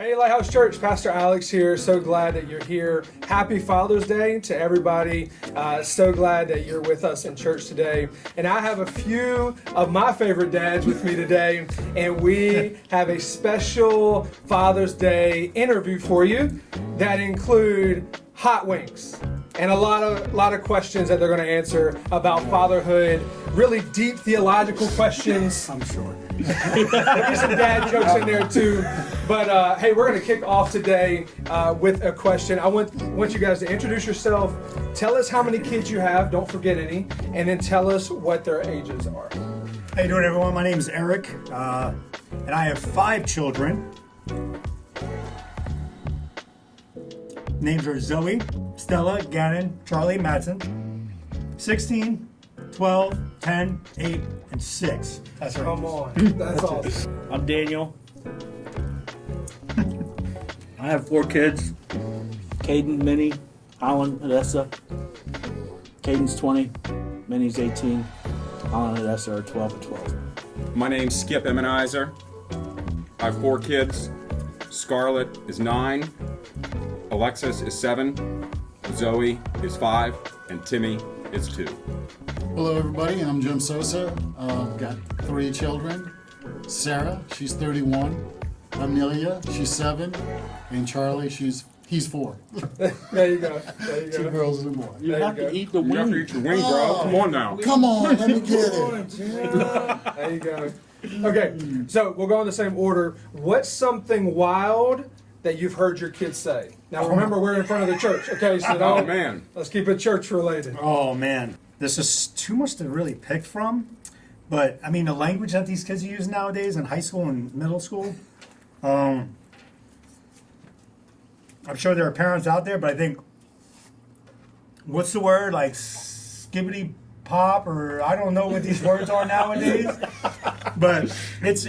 Hey, Lighthouse Church, Pastor Alex here. So glad that you're here. Happy Father's Day to everybody. So glad that you're with us in church today. And I have a few of my favorite dads with me today, and we have a special Father's Day interview for you that include hot wings and a lot of questions that they're going to answer about fatherhood. Really deep theological questions. I'm sure. There'll be some dad jokes in there too. But hey, we're going to kick off today with a question. I want you guys to introduce yourself. Tell us how many kids you have. Don't forget any. And then tell us what their ages are. How you doing, everyone? My name is Erik, and I have 5 children. Names are Zoe, Stella, Gannon, Charlie, Madsen. 16, 12, 10, 8, and 6. That's right. Come on. That's awesome. I'm Daniel. I have 4 kids. Caden, Minnie, Alan, Odessa. Caden's 20, Minnie's 18. Alan and Odessa are 12 and 12. My name's Skip Emmenizer. I have 4 kids. Scarlett is 9. Alexis is 7. Zoe is 5. And Timmy is 2. Hello everybody, I'm Jim Sosa. Got 3 children. Sarah, she's 31. Amelia, she's 7. And Charlie, he's 4. There you go. 2 girls and a boy. You have to eat the You have to wing. eat your wing, bro. Come on now. Come on, let me get it. There you go. Okay, so we'll go in the same order. What's something wild that you've heard your kids say? Now remember, we're in front of the church, okay? So Oh, man. let's keep it church related. Oh, man. This is too much to really pick from. But, I mean, the language that these kids use nowadays in high school and middle school, I'm sure there are parents out there, but I think, what's the word? Like skibbity pop, or I don't know what these words are nowadays. But it's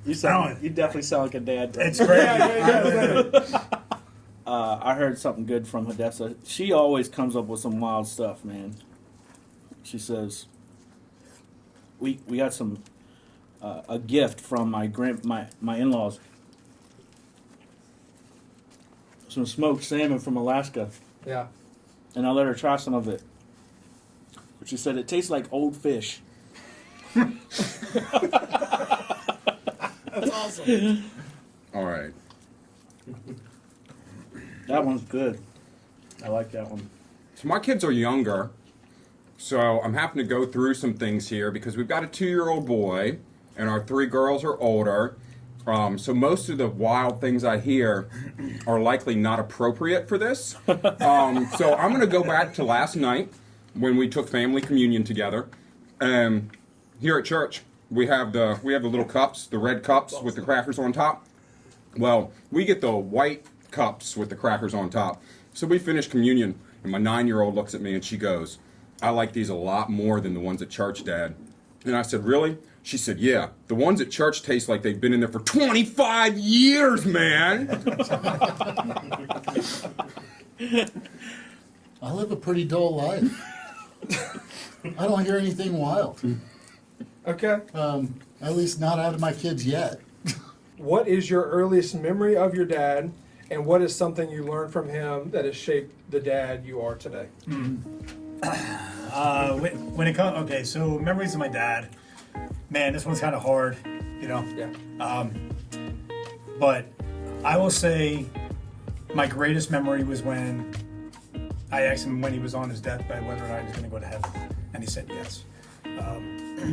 You definitely sound like a dad. it's crazy. I heard something good from Odessa. She always comes up with some wild stuff, man. She says, "We got some a gift from my in-laws. Some smoked salmon from Alaska, Yeah. and I let her try some of it. But she said it tastes like old fish." That's awesome. All right. That one's good. I like that one. So my kids are younger, so I'm having to go through some things here because we've got a 2-year-old boy, and our 3 girls are older. So most of the wild things I hear are likely not appropriate for this. So I'm going to go back to last night when we took family communion together. Here at church, we have the little cups, the red cups with the crackers on top. Well, we get the white cups with the crackers on top. So we finished communion, and my 9-year-old looks at me and she goes, "I like these a lot more than the ones at church, Dad." And I said, "Really?" She said, "Yeah, the ones at church taste like they've been in there for 25 years, man." I live a pretty dull life. I don't hear anything wild. Okay. At least not out of my kids yet. What is your earliest memory of your dad, and what is something you learned from him that has shaped the dad you are today? When it comes, okay, so memories of my dad. Man, this one's kind of hard, you know. Yeah. But I will say my greatest memory was when I asked him when he was on his deathbed whether or not he was going to go to heaven, and he said yes.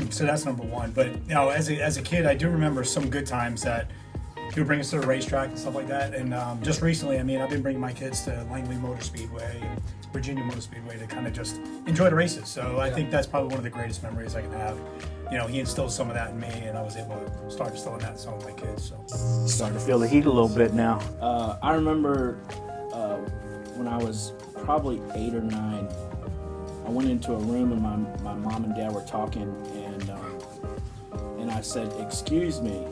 So that's number one. But you know, as a kid, I do remember some good times that he would bring us to the racetrack and stuff like that. And just recently, I mean, I've been bringing my kids to Langley Motor Speedway and Virginia Motor Speedway to kind of just enjoy the races. So I think that's probably one of the greatest memories I can have. You know, he instilled some of that in me, and I was able to start instilling that in some of my kids. So Starting to feel the heat a little bit now. I remember when I was probably 8 or 9, I went into a room and my mom and dad were talking, and I said, "Excuse me,"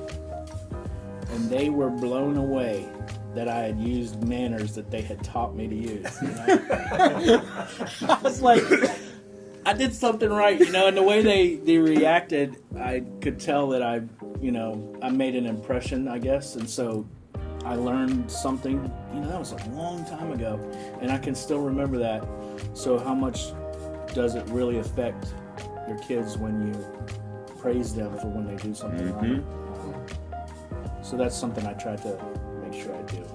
and they were blown away that I had used manners that they had taught me to use. You know? I was like, I did something right, you know, and the way they reacted, I could tell that I made an impression, I guess, and so I learned something, that was a long time ago, and I can still remember that. So how much does it really affect your kids when you praise them for when they do something right? So that's something I try to make sure I do.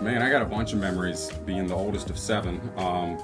Man, I got a bunch of memories being the oldest of 7,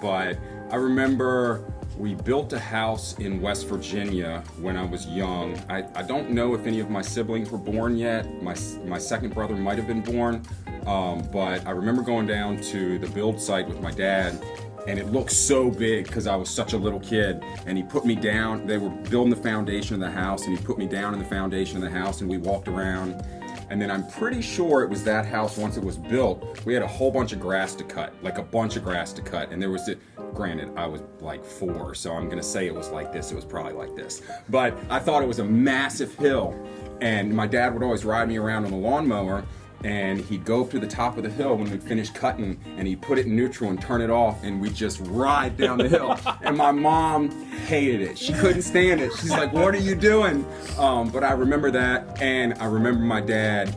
but I remember we built a house in West Virginia when I was young. I don't know if any of my siblings were born yet. My second brother might have been born, but I remember going down to the build site with my dad, and it looked so big because I was such a little kid, and he put me down. They were building the foundation of the house, and he put me down in the foundation of the house, and we walked around. And then I'm pretty sure it was that house, once it was built, we had a whole bunch of grass to cut, like a bunch of grass to cut. And there was, granted, I was like 4, so I'm gonna say it was like this, it was probably like this. But I thought it was a massive hill. And my dad would always ride me around on the lawnmower, and he'd go up to the top of the hill when we'd finish cutting, and he'd put it in neutral and turn it off, and we'd just ride down the hill. And my mom hated it. She couldn't stand it. She's like, what are you doing? But I remember that, and I remember my dad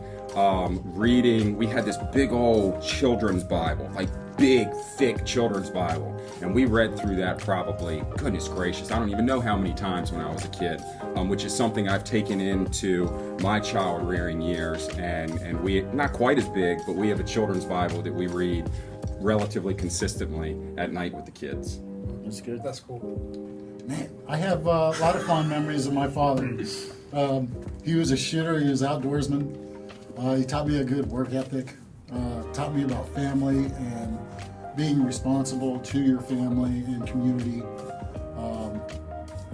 reading. We had this big old children's Bible, like big, thick children's Bible. And we read through that probably, goodness gracious, I don't even know how many times when I was a kid, which is something I've taken into my child rearing years. And we, not quite as big, but we have a children's Bible that we read relatively consistently at night with the kids. That's good. That's cool. Man, I have a lot of fond memories of my father. He was a shitter. He was outdoorsman. He taught me a good work ethic. Taught me about family and being responsible to your family and community.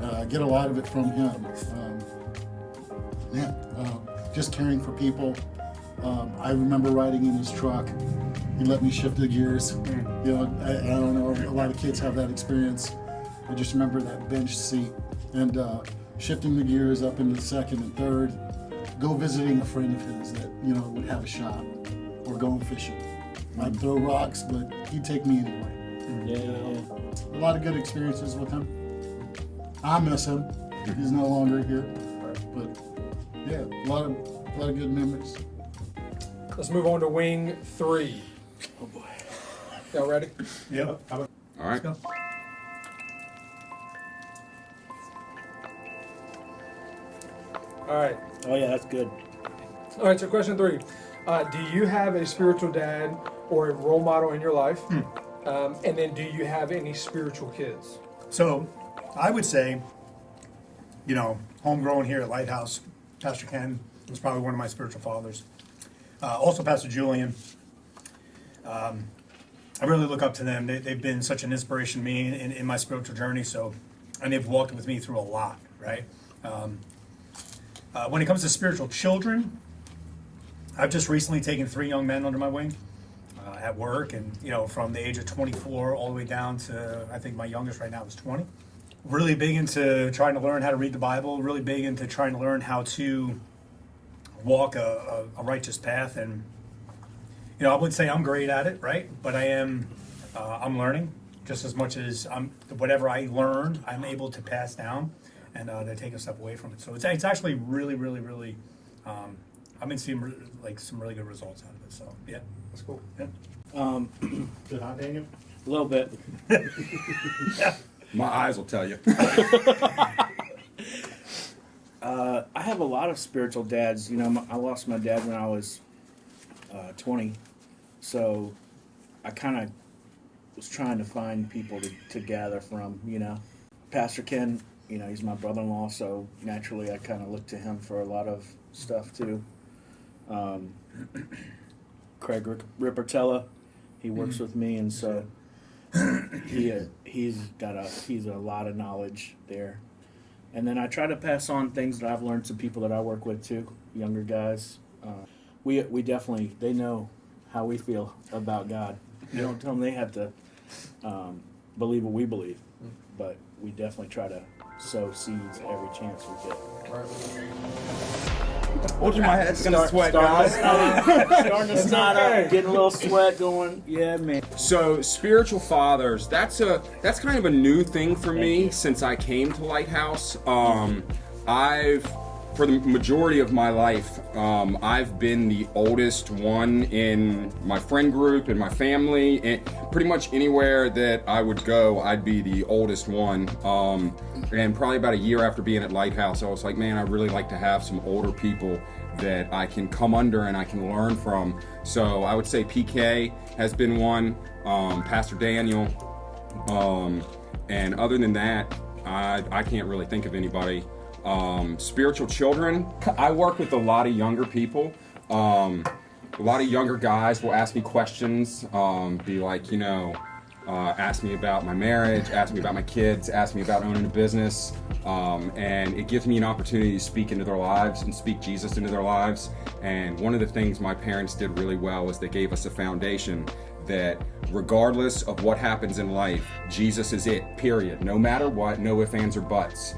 I get a lot of it from him. Just caring for people. I remember riding in his truck. He let me shift the gears. I don't know, a lot of kids have that experience. I just remember that bench seat and shifting the gears up into second and third. Go visiting a friend of his that would have a shop, or going fishing. I'd throw rocks, but he'd take me anyway. Yeah. A lot of good experiences with him. I miss him. He's no longer here, but yeah, a lot of good memories. Let's move on to wing 3. Oh boy. Y'all ready? Yep. All right. Let's go. All right. Oh yeah, that's good. All right, so question 3. Do you have a spiritual dad or a role model in your life? And then do you have any spiritual kids? So I would say, homegrown here at LightHouse, Pastor Ken was probably one of my spiritual fathers. Also Pastor Julian. I really look up to them. They've been such an inspiration to me in my spiritual journey. And they've walked with me through a lot, right? When it comes to spiritual children, I've just recently taken 3 young men under my wing at work, and from the age of 24 all the way down to, I think my youngest right now is 20. Really big into trying to learn how to read the Bible, really big into trying to learn how to walk a righteous path. And I wouldn't say I'm great at it, right? But I'm learning just as much as whatever I learn, I'm able to pass down and to take a step away from it. So it's actually really, really, really, I've been seeing some really good results out of it. So yeah, That's cool. yeah. Good, huh, Daniel? A little bit. My eyes will tell you. I have a lot of spiritual dads. I lost my dad when I was 20, so I kind of was trying to find people to gather from. Pastor Ken, he's my brother-in-law, so naturally I kind of look to him for a lot of stuff too. Craig Rippertella, he works with me, and so he's a lot of knowledge there. And then I try to pass on things that I've learned to people that I work with too, younger guys. We definitely, they know how we feel about God. You don't tell them they have to believe what we believe, but we definitely try to sow seeds every chance we get. Hold my head's gonna sweat, Starting guys. to snot up, getting a little sweat going. Yeah, man. So spiritual fathers, that's kind of a new thing for me since I came to LightHouse. I've for the majority of my life, I've been the oldest one in my friend group, in my family, and pretty much anywhere that I would go, I'd be the oldest one. And probably about a year after being at LightHouse, I was like, man, I really like to have some older people that I can come under and I can learn from. So I would say PK has been one, Pastor Daniel, and other than that, I can't really think of anybody. Spiritual children, I work with a lot of younger people. A lot of younger guys will ask me questions, be like, ask me about my marriage, ask me about my kids, ask me about owning a business, and it gives me an opportunity to speak into their lives and speak Jesus into their lives. And one of the things my parents did really well was they gave us a foundation that regardless of what happens in life, Jesus is it, period. No matter what, no ifs, ands, or buts.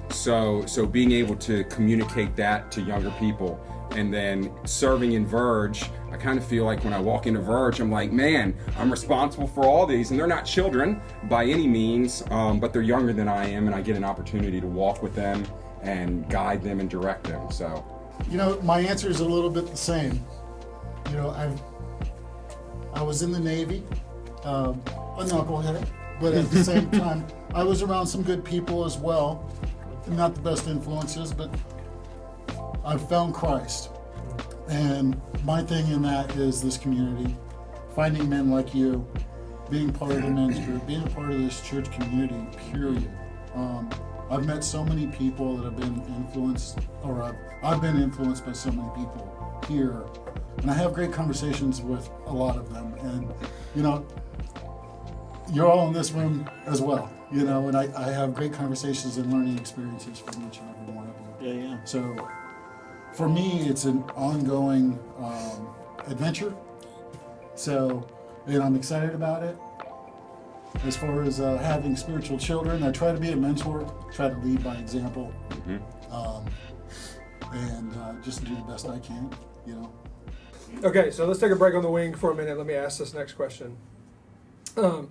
So being able to communicate that to younger people, and then serving in Verge, I kind of feel like when I walk into Verge, I'm like, man, I'm responsible for all these, and they're not children by any means, but they're younger than I am, and I get an opportunity to walk with them and guide them and direct them. So, My answer is a little bit the same. I was in the Navy, a knucklehead, but at the same time, I was around some good people as well. Not the best influences, but I found Christ. And my thing in that is this community, finding men like you, being part of the men's group, being a part of this church community, period. I've met so many people that have been influenced, or I've been influenced by so many people here. And I have great conversations with a lot of them. And, you're all in this room as well, and I have great conversations and learning experiences from each and every one of you. Yeah. So for me, it's an ongoing adventure. So, and I'm excited about it. As far as having spiritual children, I try to be a mentor, try to lead by example, and just do the best I can, Okay, so let's take a break on the wing for a minute. Let me ask this next question.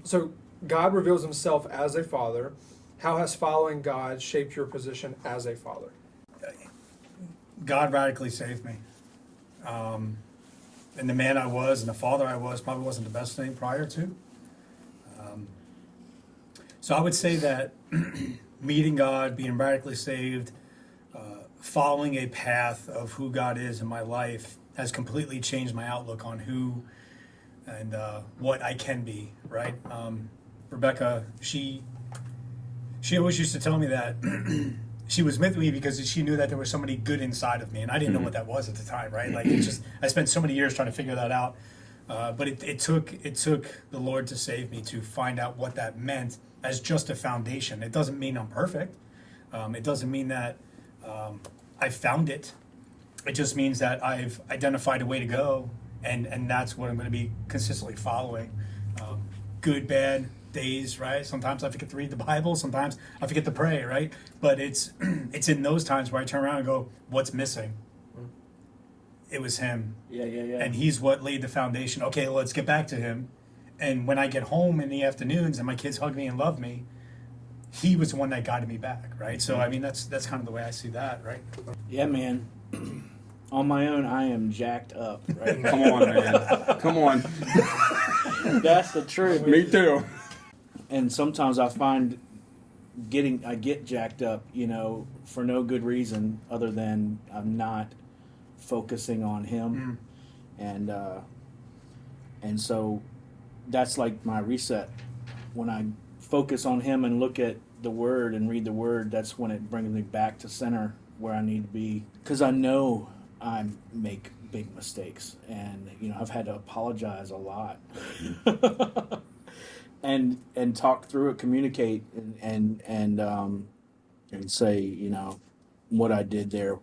So God reveals himself as a father. How has following God shaped your position as a father? God radically saved me. And the man I was and the father I was probably wasn't the best thing prior to. So I would say that meeting God, being radically saved, following a path of who God is in my life has completely changed my outlook on who and what I can be, right? Rebecca, she always used to tell me that she was with me because she knew that there was somebody good inside of me, and I didn't know what that was at the time, right? Like, it's just, I spent so many years trying to figure that out, but it took the Lord to save me to find out what that meant as just a foundation. It doesn't mean I'm perfect. It doesn't mean that I found it. It just means that I've identified a way to go, and that's what I'm going to be consistently following. Good, bad days, right? Sometimes I forget to read the Bible. Sometimes I forget to pray, right? But it's in those times where I turn around and go, what's missing? It was him. Yeah. And he's what laid the foundation. Okay, let's get back to him. And when I get home in the afternoons and my kids hug me and love me, he was the one that guided me back, right? So, I mean, that's kind of the way I see that, right? Yeah, man. On my own, I am jacked up, right? come on, man. Come on. That's the truth. Me too. And sometimes I find I get jacked up, for no good reason other than I'm not focusing on him. And so that's like my reset. When I focus on him and look at the word and read the word, that's when it brings me back to center where I need to be. Because I know I make big mistakes, and I've had to apologize a lot. and talk through it, communicate, and say, what I did there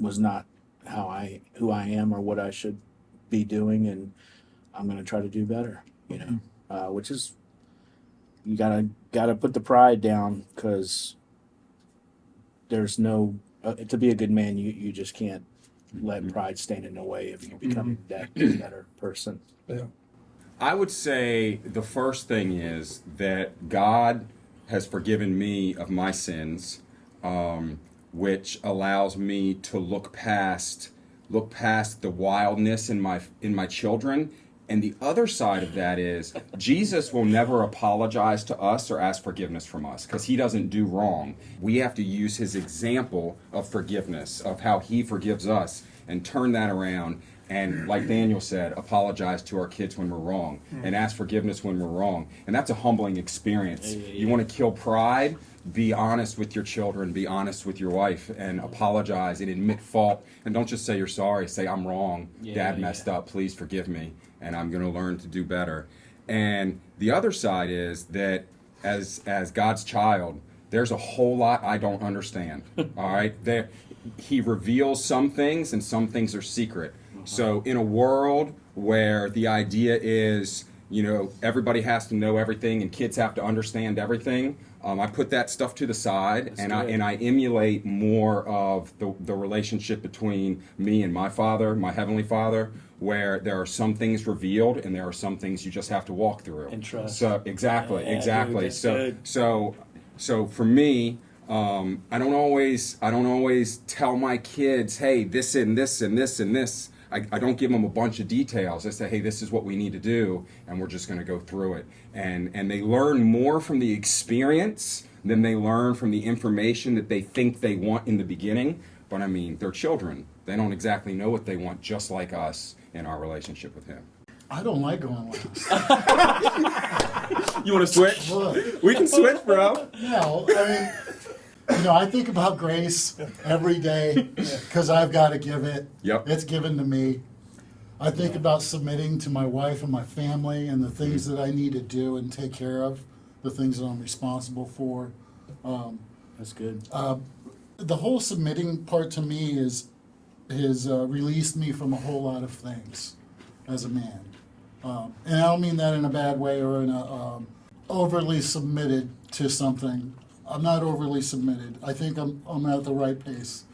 was not who I am or what I should be doing, and I'm going to try to do better. Which is, you gotta put the pride down, because there's no to be a good man, you just can't let pride stand in the way of you becoming that better person. Yeah. I would say the first thing is that God has forgiven me of my sins. which allows me to look past the wildness in my children. And the other side of that is Jesus will never apologize to us or ask forgiveness from us because he doesn't do wrong. We have to use his example of forgiveness, of how he forgives us, and turn that around. And like Daniel said, apologize to our kids when we're wrong and ask forgiveness when we're wrong. And that's a humbling experience. You want to kill pride? Be honest with your children, be honest with your wife, and apologize and admit fault. And don't just say you're sorry, say I'm wrong. Dad messed up, please forgive me, and I'm going to learn to do better. And the other side is that as God's child, there's a whole lot I don't understand. All right? He reveals some things, and some things are secret. So in a world where the idea is, everybody has to know everything and kids have to understand everything, I put that stuff to the side, and I emulate more of the relationship between me and my Father, my Heavenly Father, where there are some things revealed and there are some things you just have to walk through. And trust. So exactly. Dude, So for me, I don't always tell my kids, hey, this and this and this and this. I don't give them a bunch of details. I say, hey, this is what we need to do, and we're just going to go through it. And they learn more from the experience than they learn from the information that they think they want in the beginning. But I mean, they're children. They don't exactly know what they want, just like us in our relationship with him. I don't like going last. You want to switch? Look, We can switch, bro. no, I mean, I think about grace every day because I've got to give it. Yep. It's given to me. I think about submitting to my wife and my family and the things that I need to do and take care of, the things that I'm responsible for. That's good. The whole submitting part to me has released me from a whole lot of things as a man. And I don't mean that in a bad way or in a overly submitted to something. I'm not overly submitted. I think I'm at the right pace.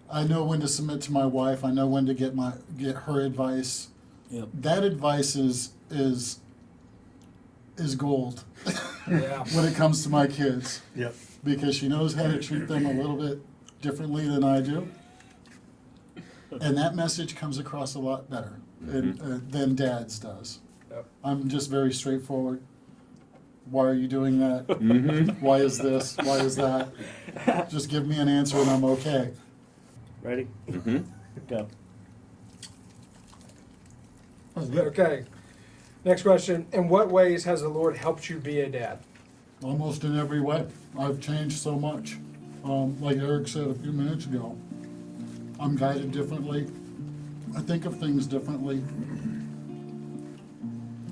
I know when to submit to my wife. I know when to get her advice. Yep. That advice is gold Yeah. when it comes to my kids. Yep. Because she knows how to treat them a little bit differently than I do. And that message comes across a lot better than Dad's does. Yep. I'm just very straightforward. Why are you doing that? Why is this? Why is that? Just give me an answer and I'm okay. Ready? Go. Okay. Next question. In what ways has the Lord helped you be a dad? Almost in every way. I've changed so much. Like Erik said a few minutes ago, I'm guided differently. I think of things differently.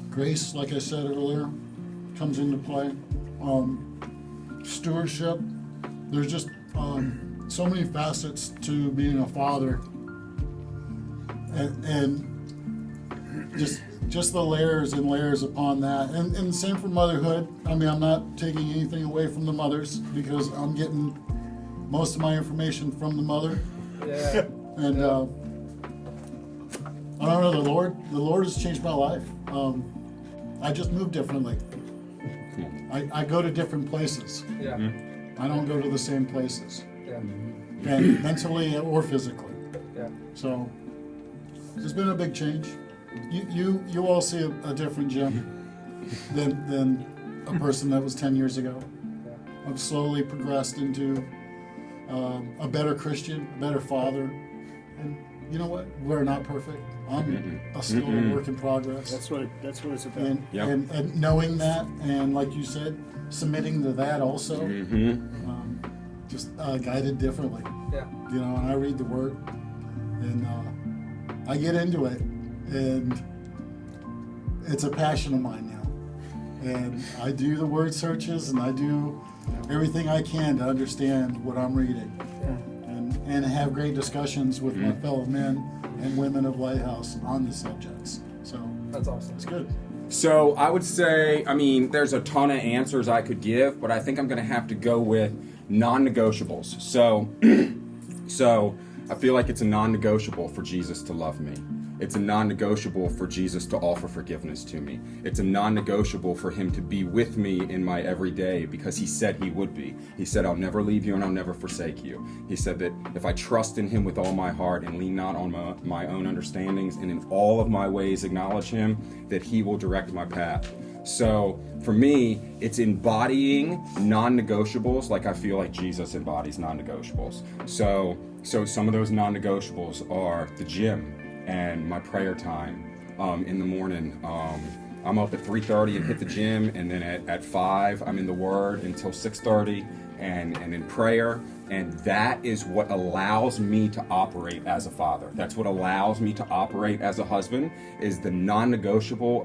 Grace, like I said earlier, comes into play. Stewardship. There's just so many facets to being a father, and just the layers and layers upon that. And same for motherhood. I mean, I'm not taking anything away from the mothers because I'm getting most of my information from the mother. Yeah. And I don't know, the Lord has changed my life. I just move differently. I go to different places. Yeah. I don't go to the same places, Yeah. and mentally or physically. Yeah. So there's been a big change. You all see a different Jim than a person that was 10 years ago. I've slowly progressed into a better Christian, a better father. And you know what? We're not perfect. I'm still a work in progress. That's what it's about. And knowing that, and like you said, submitting to that also, just guided differently. Yeah. And I read the Word, and I get into it, and it's a passion of mine now. And I do the word searches, and I do everything I can to understand what I'm reading, and have great discussions with my fellow men and women of LightHouse on the subjects. So That's awesome. it's good. So I would say, there's a ton of answers I could give, but I think I'm going to have to go with non-negotiables. So I feel like it's a non-negotiable for Jesus to love me. It's a non-negotiable for Jesus to offer forgiveness to me. It's a non-negotiable for him to be with me in my everyday, because he said he would be. He said, I'll never leave you and I'll never forsake you. He said that if I trust in him with all my heart and lean not on my own understandings, and in all of my ways acknowledge him, that he will direct my path. So for me, it's embodying non-negotiables like I feel like Jesus embodies non-negotiables. So some of those non-negotiables are the gym and my prayer time in the morning. I'm up at 3:30 and hit the gym, and then at 5 I'm in the Word until 6:30 and in prayer. And that is what allows me to operate as a father. That's what allows me to operate as a husband, is the non-negotiable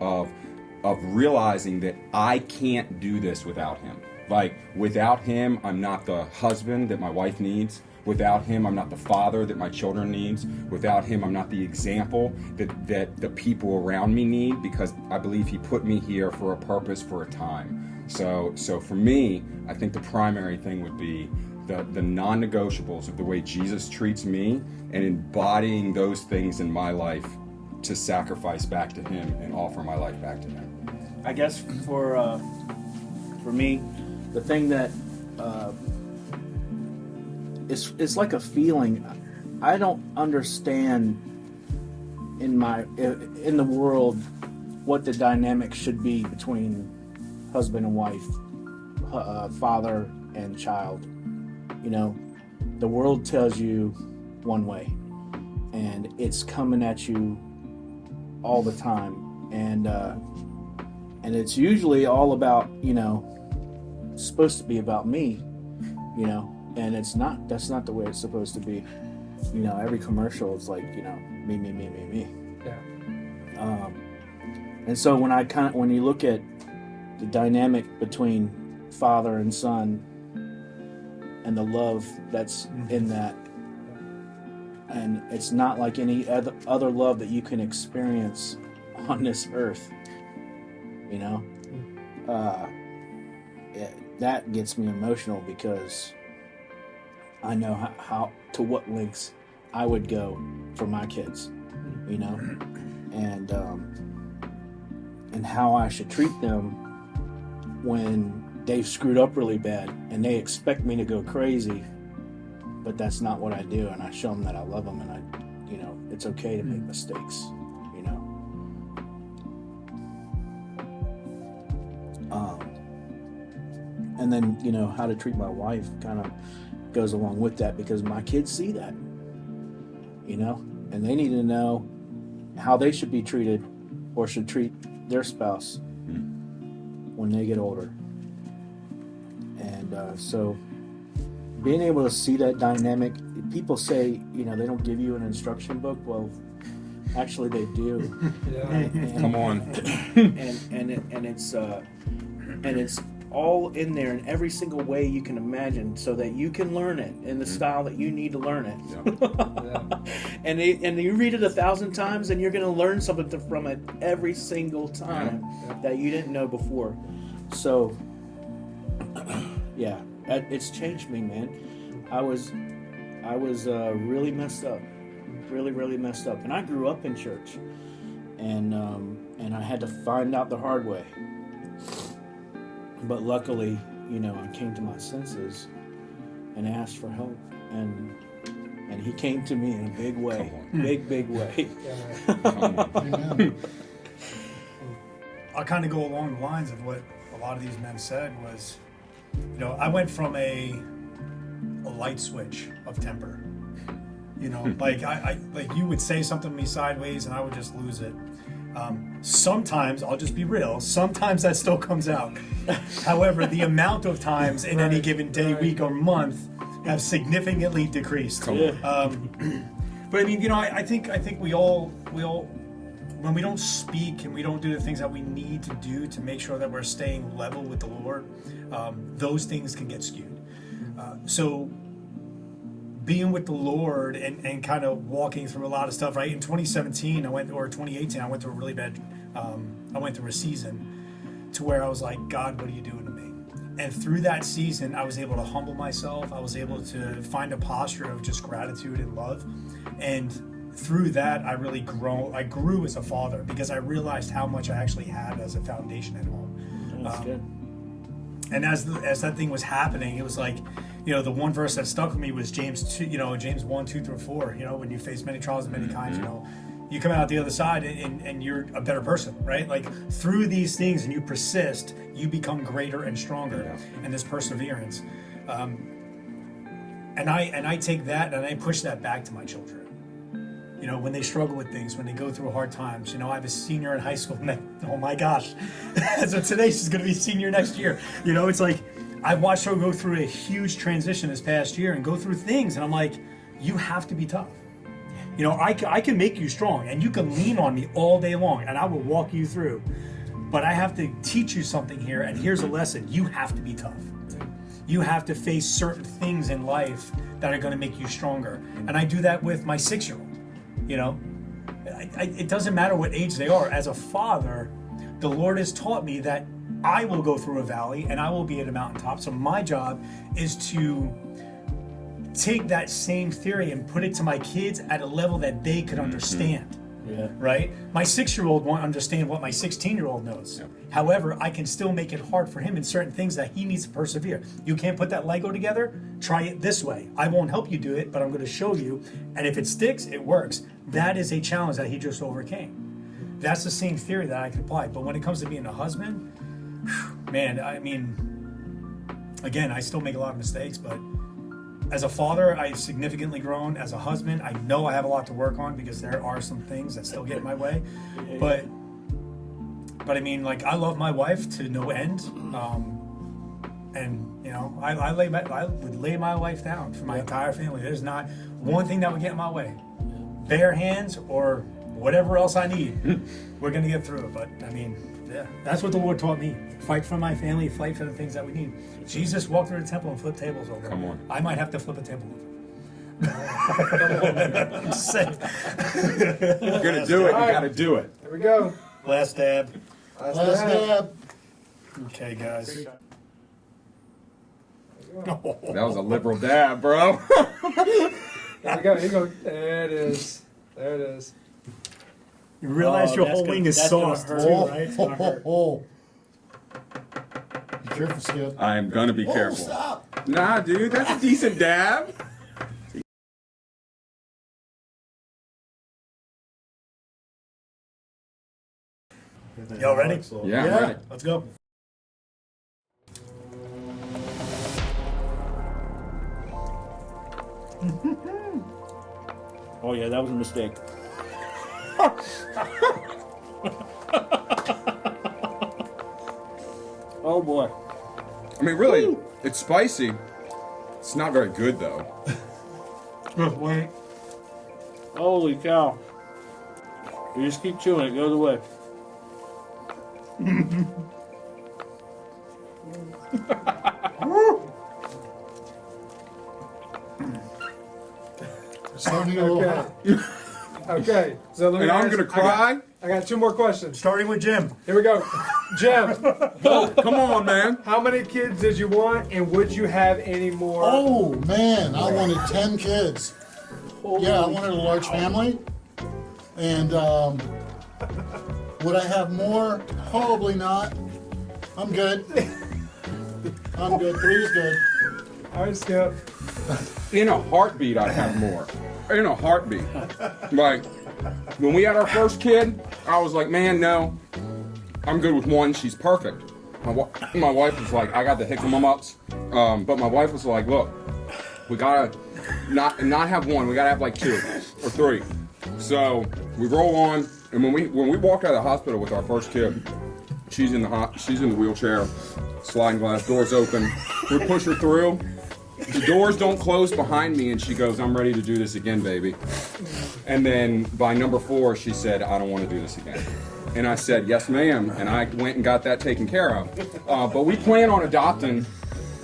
of realizing that I can't do this without him. Like, without him, I'm not the husband that my wife needs. Without him, I'm not the father that my children needs. Without him, I'm not the example that the people around me need, because I believe he put me here for a purpose, for a time. So for me, I think the primary thing would be the non-negotiables of the way Jesus treats me, and embodying those things in my life to sacrifice back to him and offer my life back to him. I guess for me, the thing that it's like a feeling. I don't understand in the world what the dynamic should be between husband and wife, father and child. You know, the world tells you one way, and it's coming at you all the time, and it's usually all about, it's supposed to be about me, and it's not. That's not the way it's supposed to be. Every commercial is like, me. Yeah. And so when you look at the dynamic between father and son, and the love that's in that, and it's not like any other love that you can experience on this earth, that gets me emotional, because I know how to what lengths I would go for my kids, and how I should treat them when they've screwed up really bad and they expect me to go crazy, but that's not what I do, and I show them that I love them, and it's okay to make mistakes, and then how to treat my wife kind of goes along with that, because my kids see that, and they need to know how they should be treated, or should treat their spouse when they get older. And so being able to see that dynamic, people say, they don't give you an instruction book. Well, actually they do. Yeah. And Come on. and it's all in there in every single way you can imagine, so that you can learn it in the style that you need to learn it. Yeah. And you read it 1,000 times, and you're going to learn something from it every single time that you didn't know before. So, yeah, it's changed me, man. I was really messed up, really messed up, and I grew up in church, and I had to find out the hard way. But luckily, I came to my senses and asked for help, and he came to me in a big way, big way. Amen. I'll kind of go along the lines of what a lot of these men said was, I went from a light switch of temper. Like like you would say something to me sideways and I would just lose it. Sometimes, I'll just be real, sometimes that still comes out. However, the amount of times in any given day, week, or month have significantly decreased. But I mean, I think we all when we don't speak and we don't do the things that we need to do to make sure that we're staying level with the Lord, those things can get skewed. So being with the Lord and kind of walking through a lot of stuff, right? In 2017, 2018, I went through a really bad, I went through a season to where I was like, God, what are you doing to me? And through that season, I was able to humble myself. I was able to find a posture of just gratitude and love. And through that, I grew as a father because I realized how much I actually had as a foundation at home. That's good. And as that thing was happening, it was like, the one verse that stuck with me was James 2, James 1, 2 through 4. When you face many trials of many kinds, you come out the other side and you're a better person, right? Like through these things, and you persist, you become greater and stronger. And this perseverance, and I take that and I push that back to my children. When they struggle with things, when they go through hard times. I have a senior in high school. Oh my gosh! So today she's going to be senior next year. It's like I've watched her go through a huge transition this past year and go through things, and I'm like, you have to be tough. I can make you strong, and you can lean on me all day long, and I will walk you through. But I have to teach you something here, and here's a lesson: you have to be tough. You have to face certain things in life that are going to make you stronger, and I do that with my 6-year-old. It doesn't matter what age they are. As a father, the Lord has taught me that I will go through a valley and I will be at a mountaintop. So my job is to take that same theory and put it to my kids at a level that they could understand. Yeah. Right? My 6-year-old won't understand what my 16-year-old knows. Yeah. However, I can still make it hard for him in certain things that he needs to persevere. You can't put that Lego together? Try it this way. I won't help you do it, but I'm going to show you. And if it sticks, it works. That is a challenge that he just overcame. That's the same theory that I can apply. But when it comes to being a husband, man, again, I still make a lot of mistakes, but as a father, I've significantly grown. As a husband, I know I have a lot to work on because there are some things that still get in my way. But I love my wife to no end. I would lay my life down for my entire family. There's not one thing that would get in my way. Bare hands or whatever else I need, we're going to get through it. But that's what the Lord taught me. Fight for my family, fight for the things that we need. Jesus walked through the temple and flipped tables over. Come on. I might have to flip a table over. I'm just saying. You're going to do it. You got to do it. There we go. Last dab. Last dab. Okay, guys. That was a liberal dab, bro. There we go. Here you go. There it is. There it is. You realize your whole wing is soft, too, right? It's gonna hurt. Be careful, Skip. I'm going to be careful. Stop. Nah, dude, that's a decent dab. Y'all ready? Yeah, I'm ready. Let's go. Oh yeah, that was a mistake. Oh boy. I mean, really, it's spicy. It's not very good, though. Wait. Holy cow. You just keep chewing, it goes away. Starting a little hot. Okay. So let me And I'm ask- going to cry? I got 2 more questions. Starting with Jim. Here we go. Jim, Come on, man. how many kids did you want, and would you have any more? Oh man, I wanted 10 kids. Yeah, I wanted a large family. And would I have more? Probably not. I'm good. I'm good. 3 is good. All right, Skip. In a heartbeat, I'd have more. In a heartbeat. Like, when we had our first kid, I was like, man, no. I'm good with 1. She's perfect. My wife was like, I got the hiccups. But my wife was like, look, we gotta not have 1. We gotta have like 2 or 3. So we roll on, and when we walked out of the hospital with our first kid, she's in the wheelchair, sliding glass doors open. We push her through. The doors don't close behind me, and she goes, I'm ready to do this again, baby. And then by number 4, she said, I don't want to do this again. And I said, yes, ma'am. And I went and got that taken care of. But we plan on adopting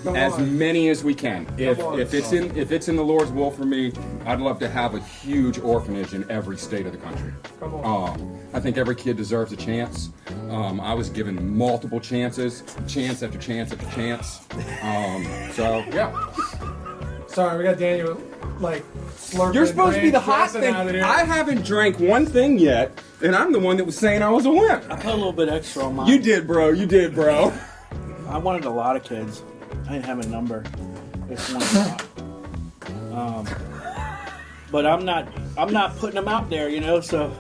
as many as we can. If it's in the Lord's will for me, I'd love to have a huge orphanage in every state of the country. Come on. I think every kid deserves a chance. I was given multiple chances, chance after chance after chance. So yeah. Sorry, we got Daniel like slurping. You're supposed to be the drink, hot stressing thing. out of here. I haven't drank one thing yet, and I'm the one that was saying I was a wimp. I put a little bit extra on mine. You did, bro. You did, bro. I wanted a lot of kids. I didn't have a number. Just one. But I'm not putting them out there, you know. So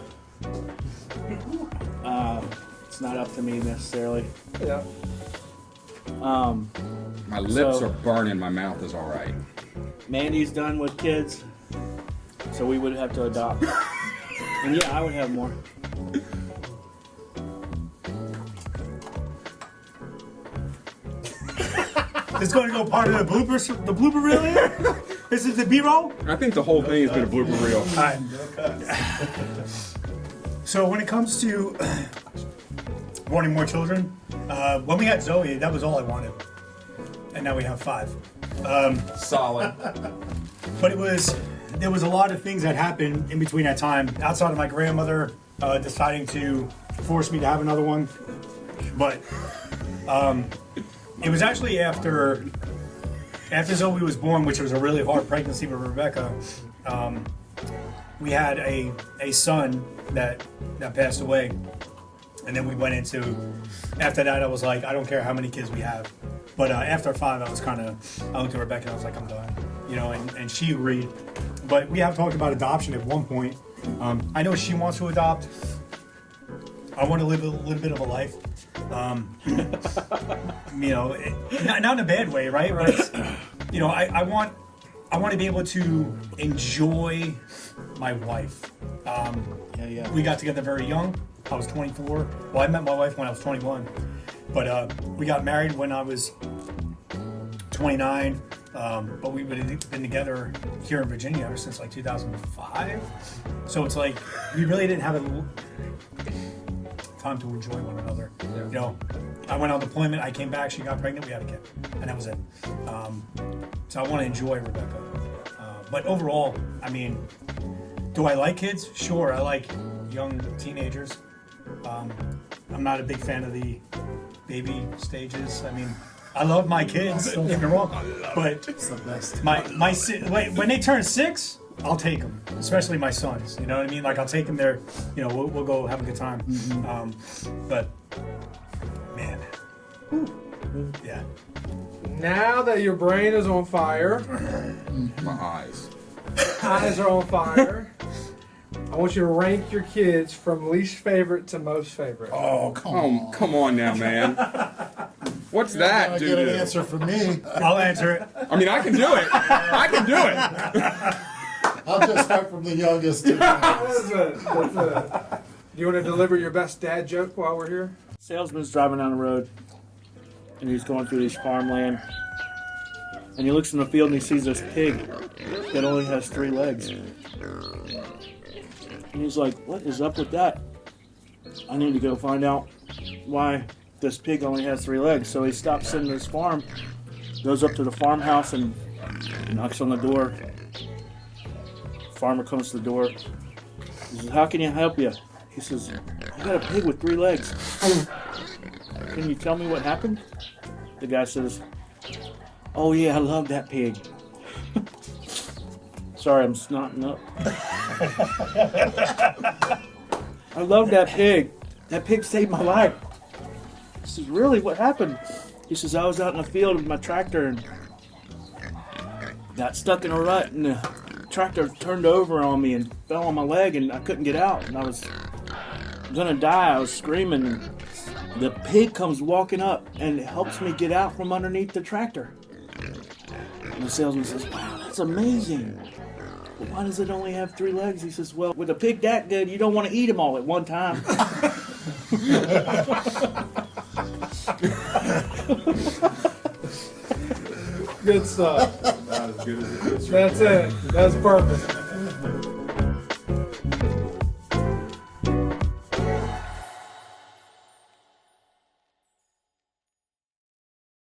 it's not up to me necessarily. Yeah. My lips are burning. My mouth is all right. Mandy's done with kids, so we would have to adopt. And yeah, I would have more. It's going to go part of the blooper reel here? This is the B-roll? I think the whole thing has been a blooper reel. All right. So when it comes to wanting more children, when we had Zoe, that was all I wanted. And now we have 5. Solid. But there was a lot of things that happened in between that time, outside of my grandmother deciding to force me to have another one. But it was actually after Zoe was born, which was a really hard pregnancy with Rebecca. We had a son that passed away, and then we went into. After that, I was like, I don't care how many kids we have, but after 5, I looked at Rebecca and I was like, I'm done, you know, and she agreed. But we have talked about adoption at one point. I know she wants to adopt. I want to live a little bit of a life. You know, not in a bad way, right? But it's, you know, I want to be able to enjoy my wife. Yeah. We got together very young. I was 24. Well, I met my wife when I was 21, but we got married when I was 29. But we've been together here in Virginia ever since like 2005. So it's like we really didn't have a time to enjoy one another. Yeah. You know, I went on deployment, I came back, she got pregnant, we had a kid, and that was it. So I want to enjoy Rebecca. But overall, I mean, do I like kids? Sure, I like young teenagers. I'm not a big fan of the baby stages. I mean, I love my kids, don't get me wrong, but It's the best. when they turn 6, I'll take them, especially my sons. You know what I mean? Like I'll take them there. You know, we'll go have a good time. But man, yeah. Now that your brain is on fire, My eyes. eyes are on fire, I want you to rank your kids from least favorite to most favorite. Oh, Oh, come on now, man. What's that, I dude? get an answer from me. I'll answer it. I mean, I can do it. I can do it. I'll just start from the youngest. That's it. Do you want to deliver your best dad joke while we're here? Salesman's driving down the road, and he's going through this farmland, and he looks in the field and he sees this pig that only has 3 legs. And he's like, what is up with that? I need to go find out why this pig only has 3 legs. So he stops in this farm, goes up to the farmhouse and knocks on the door. Farmer comes to the door. He says, how can I help you? He says, I got a pig with 3 legs. Can you tell me what happened? The guy says, oh yeah, I love that pig. Sorry, I'm snotting up. I love that pig. That pig saved my life. He says, really? What happened? He says, I was out in the field with my tractor and got stuck in a rut, and the tractor turned over on me and fell on my leg, and I couldn't get out, and I was gonna die. I was screaming, and the pig comes walking up and helps me get out from underneath the tractor. And the salesman says, wow, that's amazing. But why does it only have 3 legs? He says, well, with a pig that good, you don't want to eat them all at one time. Good stuff. Not as good as it is. That's it. That's perfect.